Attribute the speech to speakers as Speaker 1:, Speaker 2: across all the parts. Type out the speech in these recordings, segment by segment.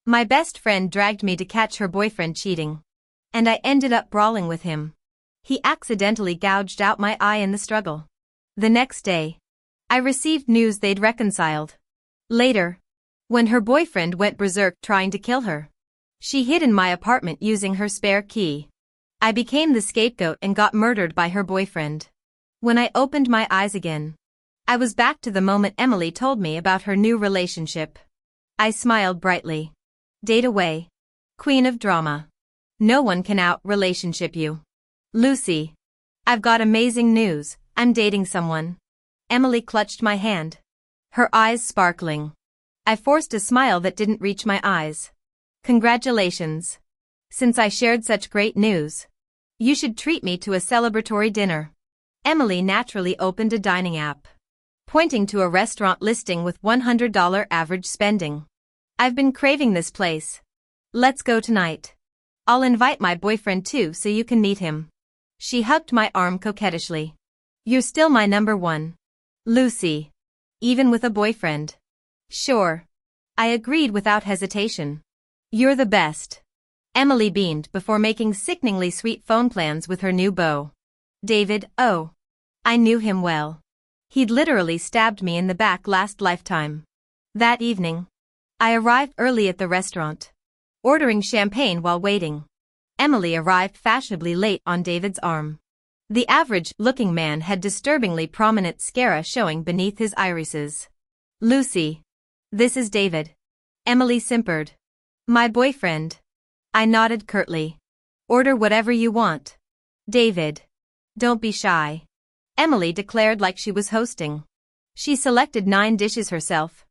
Speaker 1: My best friend dragged me to catch her boyfriend cheating. And I ended up brawling with him. He accidentally gouged out my eye in the struggle. The next day, I received news they'd reconciled. Later, when her boyfriend went berserk trying to kill her, she hid in my apartment using her spare key. I became the scapegoat and got murdered by her boyfriend. When I opened my eyes again, I was back to the moment Emily told me about her new relationship. I smiled brightly. Date away. Queen of drama. No one can out-relationship you. Lucy. I've got amazing news, I'm dating someone. Emily clutched my hand. Her eyes sparkling. I forced a smile that didn't reach my eyes. Congratulations. Since I shared such great news, you should treat me to a celebratory dinner. Emily naturally opened a dining app, pointing to a restaurant listing with $100 average spending. I've been craving this place. Let's go tonight. I'll invite my boyfriend too so you can meet him. She hugged my arm coquettishly. You're still my number one. Lucy. Even with a boyfriend. Sure. I agreed without hesitation. You're the best. Emily beamed before making sickeningly sweet phone plans with her new beau. David, oh. I knew him well. He'd literally stabbed me in the back last lifetime. That evening, I arrived early at the restaurant, ordering champagne while waiting. Emily arrived fashionably late on David's arm. The average-looking man had disturbingly prominent sclera showing beneath his irises. Lucy. This is David. Emily simpered. My boyfriend. I nodded curtly. Order whatever you want. David. Don't be shy. Emily declared like she was hosting. She selected 9 dishes herself,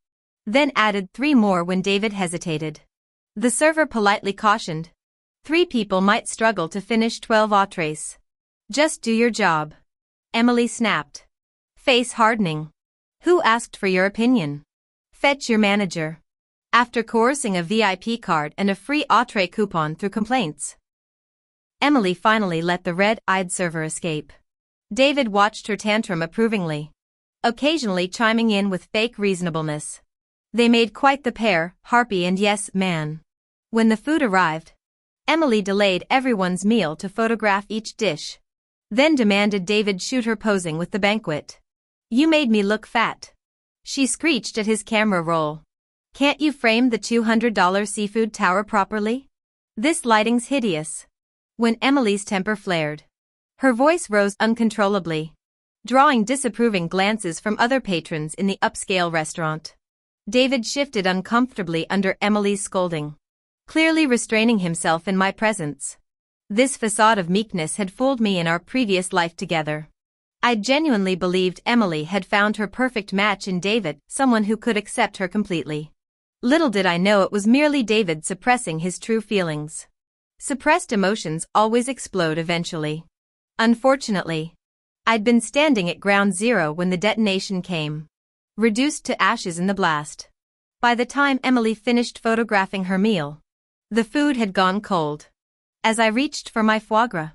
Speaker 1: then added 3 more when David hesitated. The server politely cautioned. 3 people might struggle to finish 12 entrees. Just do your job. Emily snapped, face hardening. Who asked for your opinion? Fetch your manager. After coercing a VIP card and a free entree coupon through complaints, Emily finally let the red-eyed server escape. David watched her tantrum approvingly, occasionally chiming in with fake reasonableness. They made quite the pair, Harpy and yes, man. When the food arrived, Emily delayed everyone's meal to photograph each dish, then demanded David shoot her posing with the banquet. You made me look fat. She screeched at his camera roll. Can't you frame the $200 seafood tower properly? This lighting's hideous. When Emily's temper flared, her voice rose uncontrollably, drawing disapproving glances from other patrons in the upscale restaurant. David shifted uncomfortably under Emily's scolding, clearly restraining himself in my presence. This facade of meekness had fooled me in our previous life together. I genuinely believed Emily had found her perfect match in David, someone who could accept her completely. Little did I know it was merely David suppressing his true feelings. Suppressed emotions always explode eventually. Unfortunately, I'd been standing at ground zero when the detonation came, reduced to ashes in the blast. By the time Emily finished photographing her meal, the food had gone cold. As I reached for my foie gras,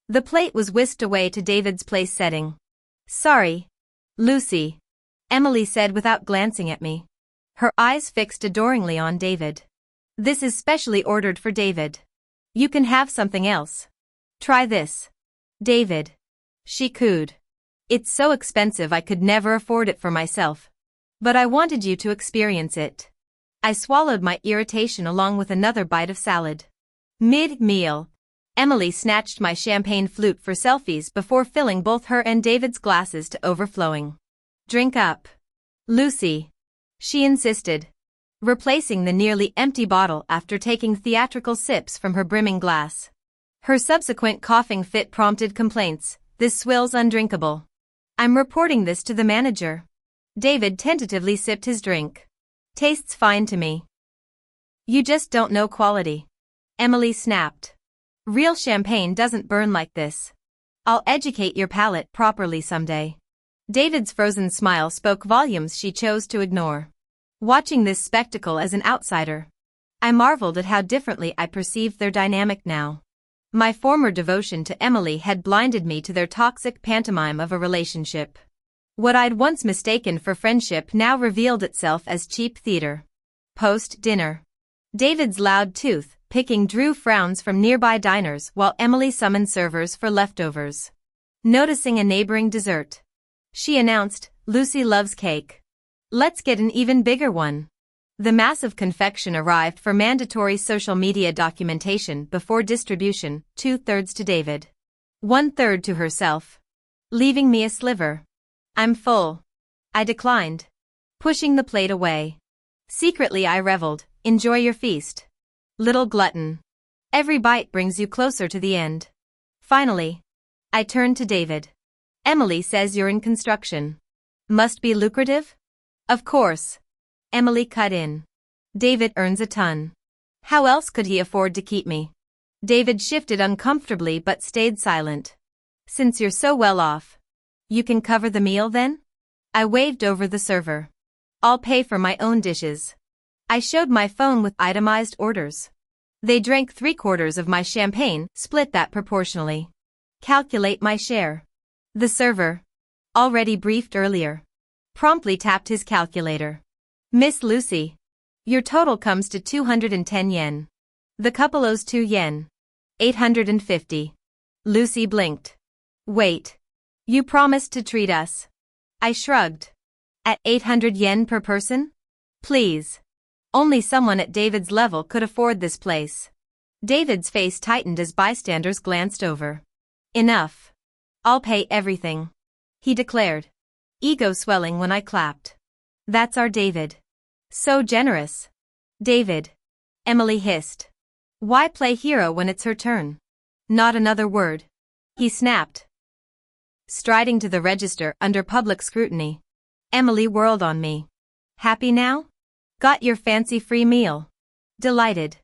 Speaker 1: the plate was whisked away to David's place setting. Sorry, Lucy, Emily said without glancing at me, her eyes fixed adoringly on David. This is specially ordered for David. You can have something else. Try this. David. She cooed. It's so expensive I could never afford it for myself. But I wanted you to experience it. I swallowed my irritation along with another bite of salad. Mid-meal, Emily snatched my champagne flute for selfies before filling both her and David's glasses to overflowing. Drink up. Lucy. She insisted, replacing the nearly empty bottle after taking theatrical sips from her brimming glass. Her subsequent coughing fit prompted complaints. This swill's undrinkable. I'm reporting this to the manager. David tentatively sipped his drink. Tastes fine to me. You just don't know quality. Emily snapped. Real champagne doesn't burn like this. I'll educate your palate properly someday. David's frozen smile spoke volumes she chose to ignore. Watching this spectacle as an outsider, I marveled at how differently I perceived their dynamic now. My former devotion to Emily had blinded me to their toxic pantomime of a relationship. What I'd once mistaken for friendship now revealed itself as cheap theater. Post-dinner, David's loud tooth-picking drew frowns from nearby diners while Emily summoned servers for leftovers. Noticing a neighboring dessert, she announced, "Lucy loves cake. Let's get an even bigger one." The massive confection arrived for mandatory social media documentation before distribution, 2/3 to David, 1/3 to herself, leaving me a sliver. "I'm full," I declined, pushing the plate away. Secretly I reveled, "Enjoy your feast, little glutton. Every bite brings you closer to the end." Finally, I turned to David. "Emily says you're in construction. Must be lucrative?" "Of course," Emily cut in. "David earns a ton. How else could he afford to keep me?" David shifted uncomfortably but stayed silent. "Since you're so well off, you can cover the meal then?" I waved over the server. "I'll pay for my own dishes." I showed my phone with itemized orders. They drank 3/4 of my champagne, split that proportionally. "Calculate my share." The server, already briefed earlier, promptly tapped his calculator. "Miss Lucy, your total comes to 210 yen. The couple owes 2 yen. 850. Lucy blinked. "Wait. You promised to treat us." I shrugged. "At 800 yen per person? Please. Only someone at David's level could afford this place." David's face tightened as bystanders glanced over. "Enough. I'll pay everything," he declared, ego swelling when I clapped. "That's our David. So generous." "David," Emily hissed. "Why play hero when it's her turn?" "Not another word," he snapped, striding to the register under public scrutiny. Emily whirled on me. "Happy now? Got your fancy free meal?" "Delighted."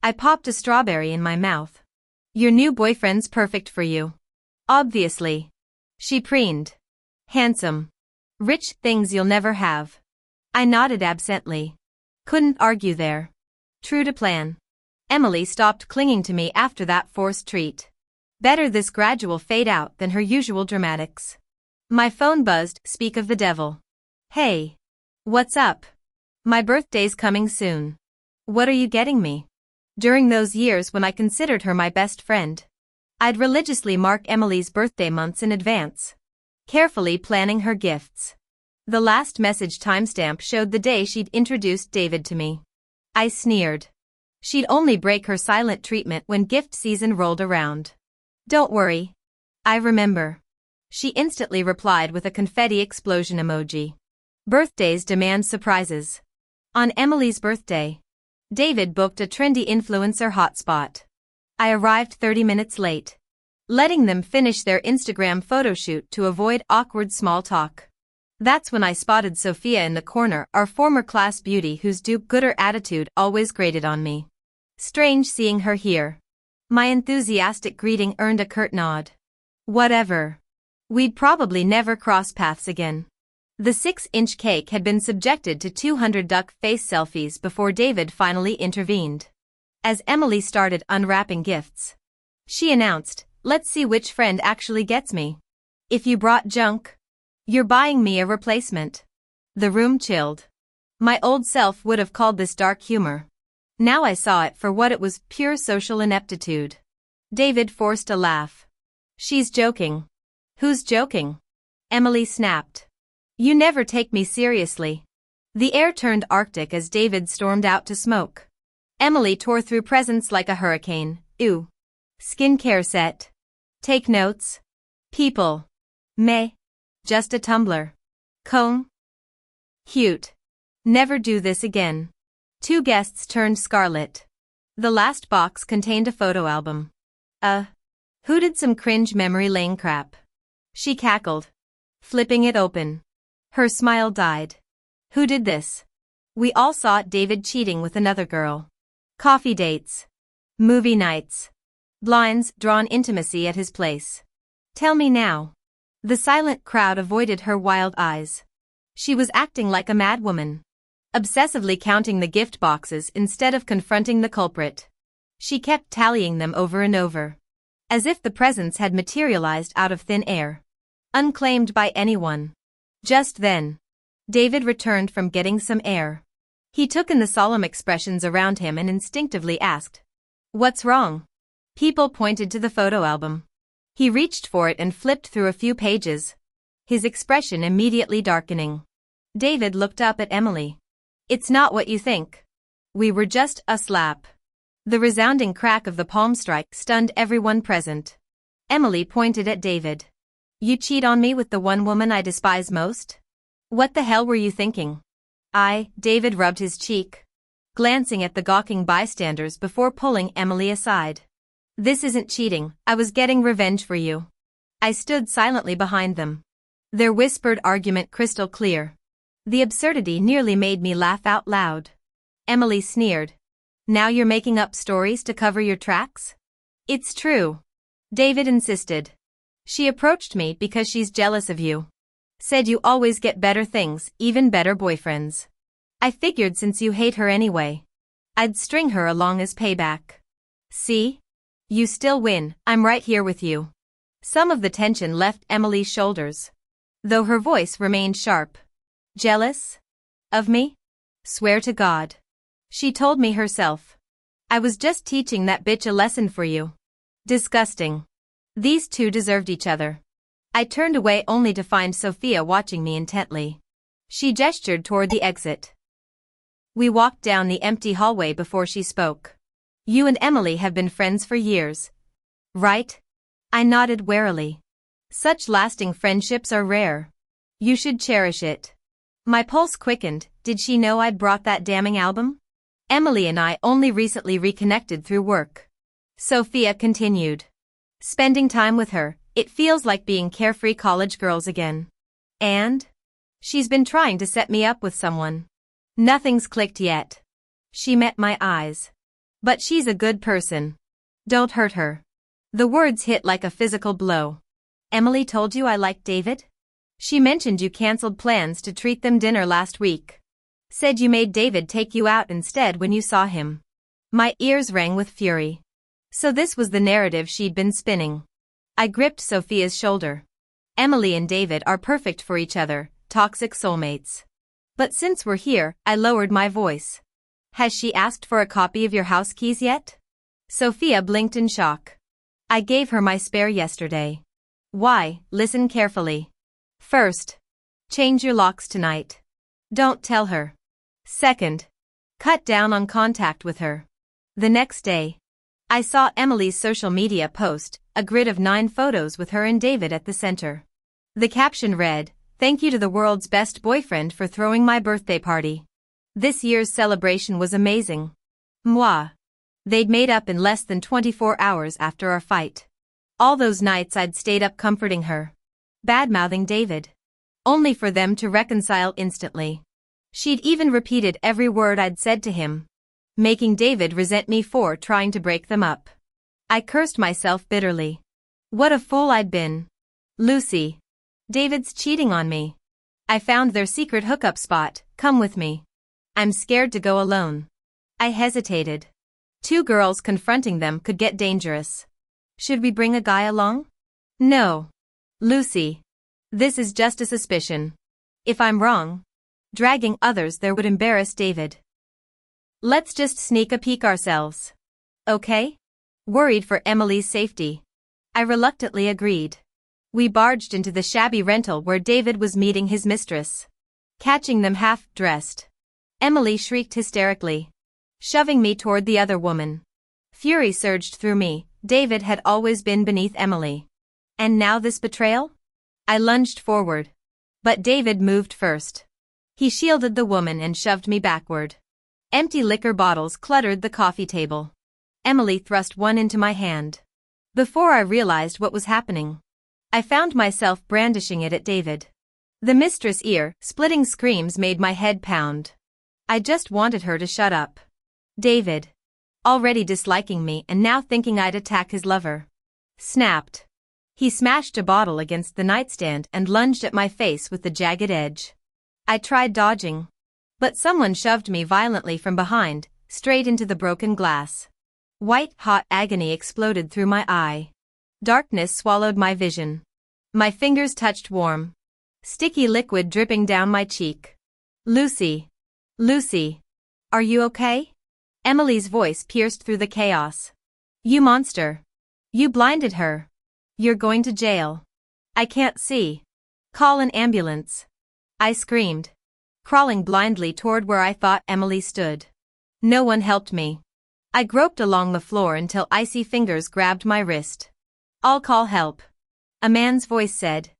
Speaker 1: I popped a strawberry in my mouth. "Your new boyfriend's perfect for you." "Obviously," she preened. "Handsome. Rich, things you'll never have." I nodded absently. Couldn't argue there. True to plan. Emily stopped clinging to me after that forced treat. Better this gradual fade out than her usual dramatics. My phone buzzed, speak of the devil. "Hey. What's up? My birthday's coming soon. What are you getting me?" During those years when I considered her my best friend, I'd religiously mark Emily's birthday months in advance, carefully planning her gifts. The last message timestamp showed the day she'd introduced David to me. I sneered. She'd only break her silent treatment when gift season rolled around. "Don't worry. I remember." She instantly replied with a confetti explosion emoji. Birthdays demand surprises. On Emily's birthday, David booked a trendy influencer hotspot. I arrived 30 minutes late, letting them finish their Instagram photoshoot to avoid awkward small talk. That's when I spotted Sophia in the corner, our former class beauty whose do-gooder attitude always grated on me. Strange seeing her here. My enthusiastic greeting earned a curt nod. Whatever. We'd probably never cross paths again. The 6-inch cake had been subjected to 200 duck face selfies before David finally intervened. As Emily started unwrapping gifts, she announced, "Let's see which friend actually gets me. If you brought junk, you're buying me a replacement." The room chilled. My old self would have called this dark humor. Now I saw it for what it was, pure social ineptitude. David forced a laugh. "She's joking." "Who's joking?" Emily snapped. "You never take me seriously." The air turned arctic as David stormed out to smoke. Emily tore through presents like a hurricane. "Ew. Skincare set. Take notes. People. Meh. Just a tumbler. Comb. Cute. Never do this again." 2 guests turned scarlet. The last box contained a photo album. Who did some cringe memory lane crap?" She cackled, flipping it open. Her smile died. "Who did this?" We all saw David cheating with another girl. Coffee dates. Movie nights. Blinds drawn intimacy at his place. "Tell me now." The silent crowd avoided her wild eyes. She was acting like a madwoman, obsessively counting the gift boxes instead of confronting the culprit. She kept tallying them over and over, as if the presents had materialized out of thin air, unclaimed by anyone. Just then, David returned from getting some air. He took in the solemn expressions around him and instinctively asked, "What's wrong?" People pointed to the photo album. He reached for it and flipped through a few pages, his expression immediately darkening. David looked up at Emily. "It's not what you think. We were just a slap." The resounding crack of the palm strike stunned everyone present. Emily pointed at David. "You cheat on me with the one woman I despise most? What the hell were you thinking?" David rubbed his cheek, glancing at the gawking bystanders before pulling Emily aside. "This isn't cheating, I was getting revenge for you." I stood silently behind them, their whispered argument crystal clear. The absurdity nearly made me laugh out loud. Emily sneered. "Now you're making up stories to cover your tracks?" "It's true," David insisted. "She approached me because she's jealous of you. Said you always get better things, even better boyfriends. I figured since you hate her anyway, I'd string her along as payback. See? You still win, I'm right here with you." Some of the tension left Emily's shoulders, though her voice remained sharp. "Jealous? Of me? Swear to God. She told me herself. I was just teaching that bitch a lesson for you." Disgusting. These two deserved each other. I turned away only to find Sophia watching me intently. She gestured toward the exit. We walked down the empty hallway before she spoke. "You and Emily have been friends for years, right?" I nodded warily. "Such lasting friendships are rare. You should cherish it." My pulse quickened. Did she know I'd brought that damning album? "Emily and I only recently reconnected through work," Sophia continued. "Spending time with her, it feels like being carefree college girls again. And she's been trying to set me up with someone. Nothing's clicked yet." She met my eyes. "But she's a good person. Don't hurt her." The words hit like a physical blow. "Emily told you I liked David? She mentioned you canceled plans to treat them dinner last week. Said you made David take you out instead when you saw him." My ears rang with fury. So this was the narrative she'd been spinning. I gripped Sophia's shoulder. "Emily and David are perfect for each other, toxic soulmates. But since we're here," I lowered my voice. "Has she asked for a copy of your house keys yet?" Sophia blinked in shock. "I gave her my spare yesterday." "Why? Listen carefully. First, change your locks tonight. Don't tell her. Second, cut down on contact with her." The next day, I saw Emily's social media post, a grid of 9 photos with her and David at the center. The caption read, "Thank you to the world's best boyfriend for throwing my birthday party. This year's celebration was amazing. Mwah." They'd made up in less than 24 hours after our fight. All those nights I'd stayed up comforting her, bad-mouthing David, only for them to reconcile instantly. She'd even repeated every word I'd said to him, making David resent me for trying to break them up. I cursed myself bitterly. What a fool I'd been. "Lucy, David's cheating on me. I found their secret hookup spot, come with me. I'm scared to go alone." I hesitated. 2 girls confronting them could get dangerous. "Should we bring a guy along?" "No. Lucy. This is just a suspicion. If I'm wrong, dragging others there would embarrass David. Let's just sneak a peek ourselves. Okay?" Worried for Emily's safety, I reluctantly agreed. We barged into the shabby rental where David was meeting his mistress. Catching them half-dressed, Emily shrieked hysterically, shoving me toward the other woman. Fury surged through me. David had always been beneath Emily. And now this betrayal? I lunged forward. But David moved first. He shielded the woman and shoved me backward. Empty liquor bottles cluttered the coffee table. Emily thrust one into my hand. Before I realized what was happening, I found myself brandishing it at David. The mistress' ear-splitting screams made my head pound. I just wanted her to shut up. David, already disliking me and now thinking I'd attack his lover, snapped. He smashed a bottle against the nightstand and lunged at my face with the jagged edge. I tried dodging, but someone shoved me violently from behind, straight into the broken glass. White-hot agony exploded through my eye. Darkness swallowed my vision. My fingers touched warm, sticky liquid dripping down my cheek. Lucy. Lucy. Are you okay? Emily's voice pierced through the chaos. You monster. You blinded her. You're going to jail. I can't see. Call an ambulance. I screamed, crawling blindly toward where I thought Emily stood. No one helped me. I groped along the floor until icy fingers grabbed my wrist. I'll call help. A man's voice said.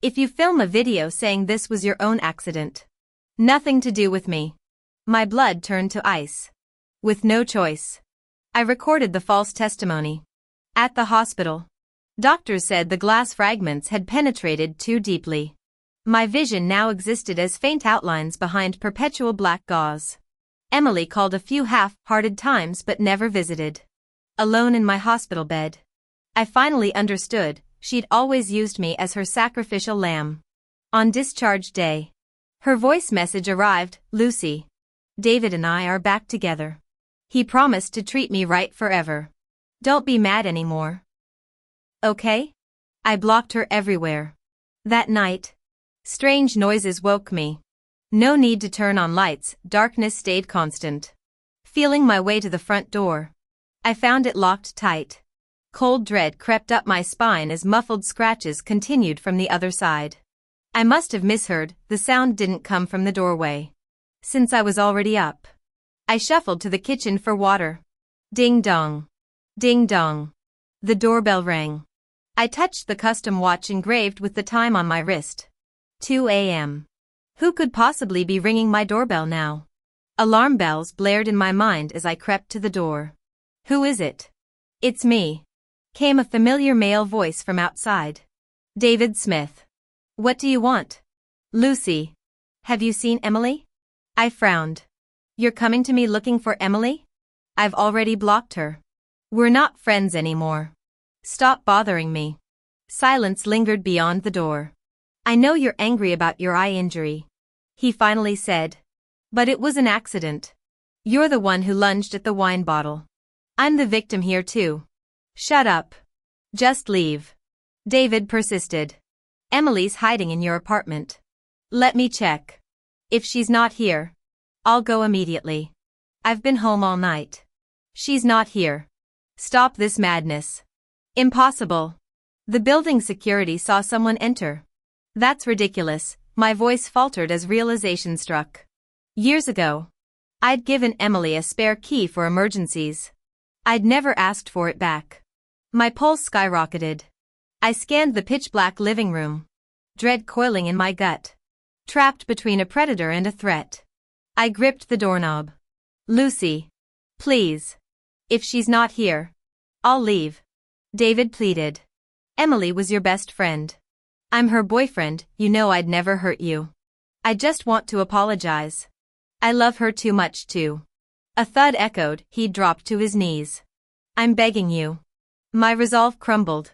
Speaker 1: If you film a video saying this was your own accident. Nothing to do with me. My blood turned to ice. With no choice. I recorded the false testimony. At the hospital. Doctors said the glass fragments had penetrated too deeply. My vision now existed as faint outlines behind perpetual black gauze. Emily called a few half-hearted times but never visited. Alone in my hospital bed. I finally understood, she'd always used me as her sacrificial lamb. On discharge day. Her voice message arrived, Lucy. David and I are back together. He promised to treat me right forever. Don't be mad anymore. Okay? I blocked her everywhere. That night, strange noises woke me. No need to turn on lights, darkness stayed constant. Feeling my way to the front door. I found it locked tight. Cold dread crept up my spine as muffled scratches continued from the other side. I must have misheard, the sound didn't come from the doorway. Since I was already up. I shuffled to the kitchen for water. Ding dong. Ding dong. The doorbell rang. I touched the custom watch engraved with the time on my wrist. 2 a.m. Who could possibly be ringing my doorbell now? Alarm bells blared in my mind as I crept to the door. Who is it? It's me. Came a familiar male voice from outside. David Smith. What do you want? Lucy. Have you seen Emily? I frowned. You're coming to me looking for Emily? I've already blocked her. We're not friends anymore. Stop bothering me. Silence lingered beyond the door. I know you're angry about your eye injury. He finally said. But it was an accident. You're the one who lunged at the wine bottle. I'm the victim here too. Shut up. Just leave. David persisted. Emily's hiding in your apartment. Let me check. If she's not here, I'll go immediately. I've been home all night. She's not here. Stop this madness. Impossible. The building security saw someone enter. That's ridiculous, my voice faltered as realization struck. Years ago, I'd given Emily a spare key for emergencies. I'd never asked for it back. My pulse skyrocketed. I scanned the pitch-black living room. Dread coiling in my gut. Trapped between a predator and a threat. I gripped the doorknob. Lucy. Please. If she's not here, I'll leave. David pleaded. Emily was your best friend. I'm her boyfriend, you know I'd never hurt you. I just want to apologize. I love her too much too. A thud echoed, he dropped to his knees. I'm begging you. My resolve crumbled.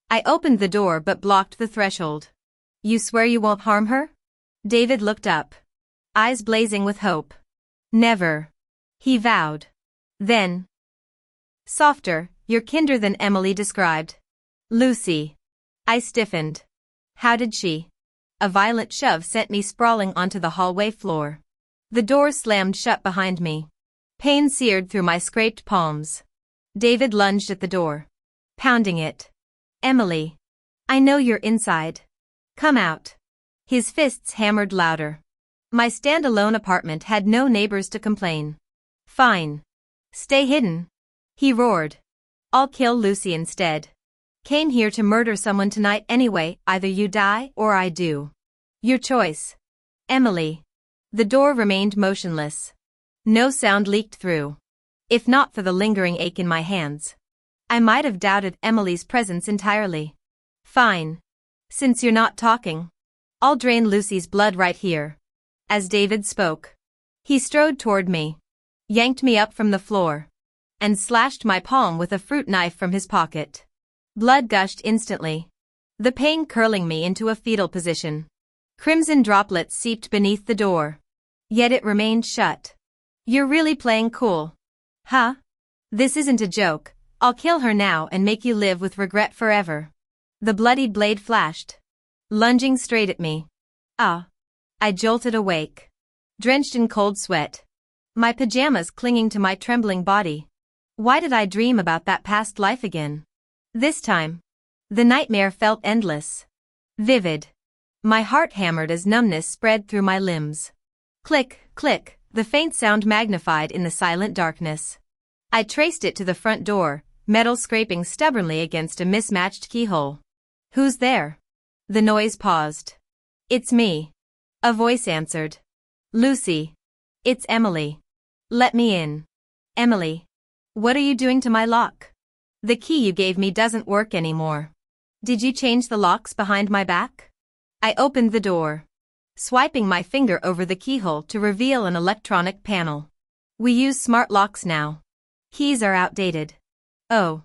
Speaker 1: I opened the door but blocked the threshold. You swear you won't harm her? David looked up. Eyes blazing with hope. Never. He vowed. Then. Softer, you're kinder than Emily described. Lucy. I stiffened. How did she? A violent shove sent me sprawling onto the hallway floor. The door slammed shut behind me. Pain seared through my scraped palms. David lunged at the door. Pounding it. Emily. I know you're inside. Come out. His fists hammered louder. My standalone apartment had no neighbors to complain. Fine. Stay hidden. He roared. I'll kill Lucy instead. Came here to murder someone tonight anyway, either you die or I do. Your choice. Emily. The door remained motionless. No sound leaked through. If not for the lingering ache in my hands, I might have doubted Emily's presence entirely. Fine. Since you're not talking, I'll drain Lucy's blood right here. As David spoke, he strode toward me, yanked me up from the floor, and slashed my palm with a fruit knife from his pocket. Blood gushed instantly, the pain curling me into a fetal position. Crimson droplets seeped beneath the door, yet it remained shut. You're really playing cool. Huh? This isn't a joke. I'll kill her now and make you live with regret forever. The bloodied blade flashed, lunging straight at me. Ah. I jolted awake, drenched in cold sweat. my pajamas clinging to my trembling body. Why did I dream about that past life again? This time, the nightmare felt endless. Vivid. My heart hammered as numbness spread through my limbs. Click, click, the faint sound magnified in the silent darkness. I traced it to the front door, metal scraping stubbornly against a mismatched keyhole. Who's there? The noise paused. It's me. A voice answered. Lucy. It's Emily. Let me in. Emily. What are you doing to my lock? The key you gave me doesn't work anymore. Did you change the locks behind my back? I opened the door, swiping my finger over the keyhole to reveal an electronic panel. We use smart locks now. Keys are outdated. Oh.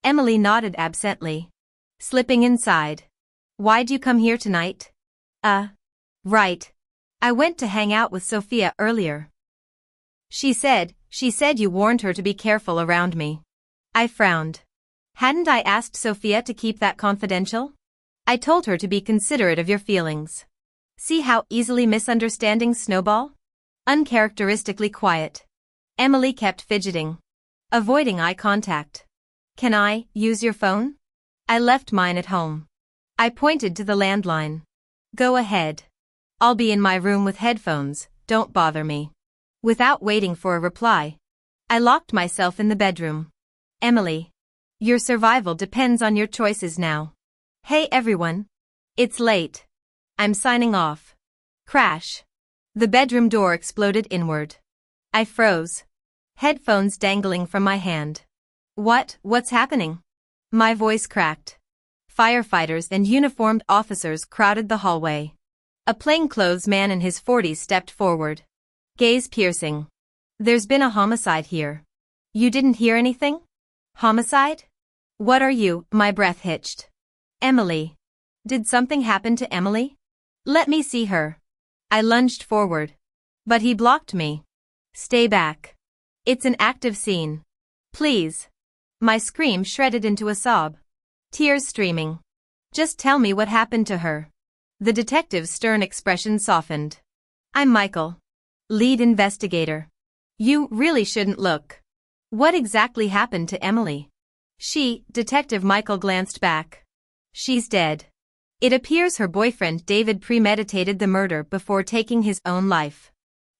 Speaker 1: Emily nodded absently, slipping inside. Why'd you come here tonight? Right. I went to hang out with Sophia earlier. She said you warned her to be careful around me. I frowned. Hadn't I asked Sophia to keep that confidential? I told her to be considerate of your feelings. See how easily misunderstandings snowball? Uncharacteristically quiet. Emily kept fidgeting, avoiding eye contact. Can I use your phone? I left mine at home. I pointed to the landline. Go ahead. I'll be in my room with headphones, don't bother me. Without waiting for a reply, I locked myself in the bedroom. Emily. Your survival depends on your choices now. Hey everyone. It's late. I'm signing off. Crash. The bedroom door exploded inward. I froze. Headphones dangling from my hand. What's happening? My voice cracked. Firefighters and uniformed officers crowded the hallway. A plainclothes man in his 40s stepped forward. Gaze piercing. There's been a homicide here. You didn't hear anything? Homicide? What are you? My breath hitched. Emily. Did something happen to Emily? Let me see her. I lunged forward. But he blocked me. Stay back. It's an active scene. Please. My scream shredded into a sob. Tears streaming. Just tell me what happened to her. The detective's stern expression softened. I'm Michael. Lead investigator. You really shouldn't look. What exactly happened to Emily? Detective Michael glanced back. She's dead. It appears her boyfriend David premeditated the murder before taking his own life.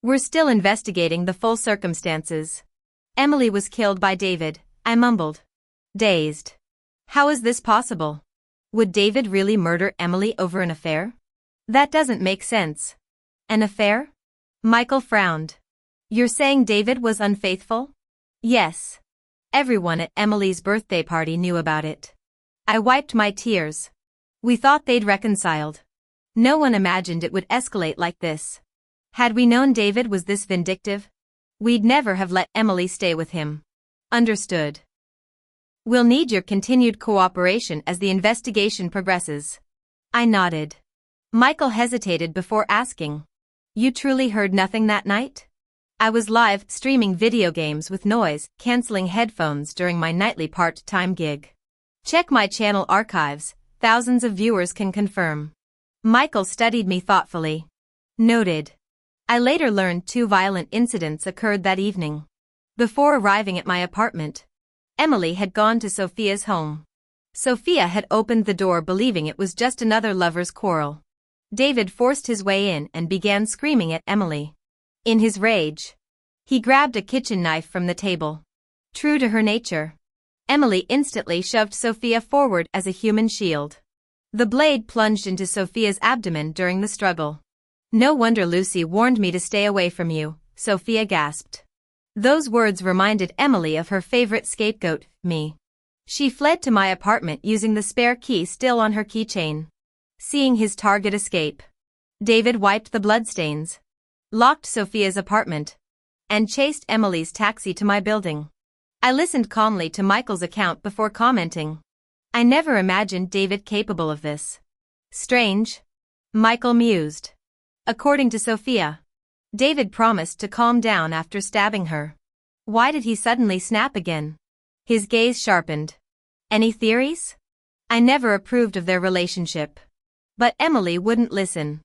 Speaker 1: We're still investigating the full circumstances. Emily was killed by David, I mumbled. Dazed. How is this possible? Would David really murder Emily over an affair? That doesn't make sense. An affair? Michael frowned. You're saying David was unfaithful? Yes. Everyone at Emily's birthday party knew about it. I wiped my tears. We thought they'd reconciled. No one imagined it would escalate like this. Had we known David was this vindictive, we'd never have let Emily stay with him. Understood. We'll need your continued cooperation as the investigation progresses. I nodded. Michael hesitated before asking. You truly heard nothing that night? I was live streaming video games with noise-canceling headphones during my nightly part-time gig. Check my channel archives, thousands of viewers can confirm. Michael studied me thoughtfully. Noted. I later learned 2 violent incidents occurred that evening. Before arriving at my apartment, Emily had gone to Sophia's home. Sophia had opened the door believing it was just another lover's quarrel. David forced his way in and began screaming at Emily. In his rage, he grabbed a kitchen knife from the table. True to her nature, Emily instantly shoved Sophia forward as a human shield. The blade plunged into Sophia's abdomen during the struggle. No wonder Lucy warned me to stay away from you, Sophia gasped. Those words reminded Emily of her favorite scapegoat, me. She fled to my apartment using the spare key still on her keychain. Seeing his target escape, David wiped the bloodstains, locked Sophia's apartment, and chased Emily's taxi to my building. I listened calmly to Michael's account before commenting. I never imagined David capable of this. Strange. Michael mused. According to Sophia, David promised to calm down after stabbing her. Why did he suddenly snap again? His gaze sharpened. Any theories? I never approved of their relationship. But Emily wouldn't listen.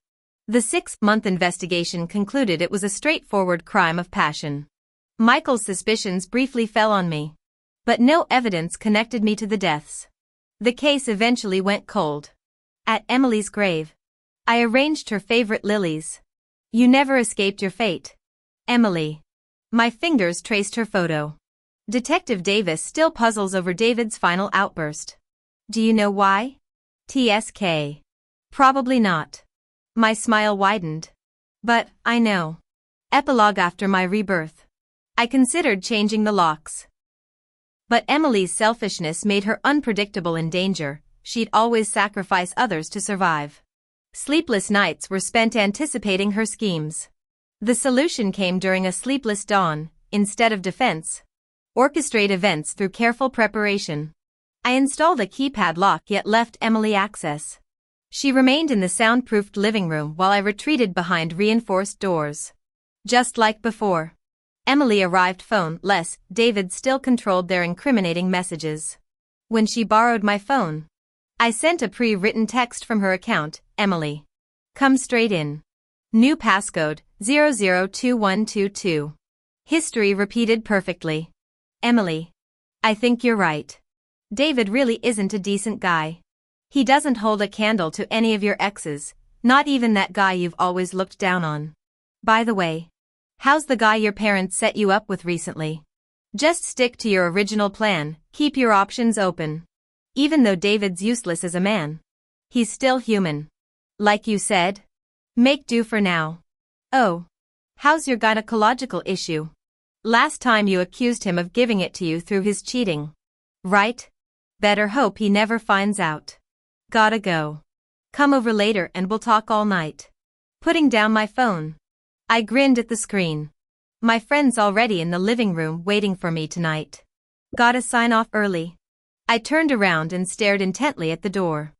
Speaker 1: The 6-month investigation concluded it was a straightforward crime of passion. Michael's suspicions briefly fell on me, but no evidence connected me to the deaths. The case eventually went cold. At Emily's grave, I arranged her favorite lilies. You never escaped your fate, Emily. My fingers traced her photo. Detective Davis still puzzles over David's final outburst. Do you know why? TSK. Probably not. My smile widened. But, I know. Epilogue after my rebirth. I considered changing the locks. But Emily's selfishness made her unpredictable in danger. She'd always sacrifice others to survive. Sleepless nights were spent anticipating her schemes. The solution came during a sleepless dawn. Instead of defense, orchestrate events through careful preparation. I installed a keypad lock yet left Emily access. She remained in the soundproofed living room while I retreated behind reinforced doors. Just like before. Emily arrived phone-less. David still controlled their incriminating messages. When she borrowed my phone, I sent a pre-written text from her account. Emily. Come straight in. New passcode, 002122. History repeated perfectly. Emily. I think you're right. David really isn't a decent guy. He doesn't hold a candle to any of your exes, not even that guy you've always looked down on. By the way, how's the guy your parents set you up with recently? Just stick to your original plan, keep your options open. Even though David's useless as a man, he's still human. Like you said, make do for now. Oh. How's your gynecological issue? Last time you accused him of giving it to you through his cheating. Right? Better hope he never finds out. Gotta go. Come over later and we'll talk all night. Putting down my phone, I grinned at the screen. My friend's already in the living room waiting for me tonight. Gotta sign off early. I turned around and stared intently at the door.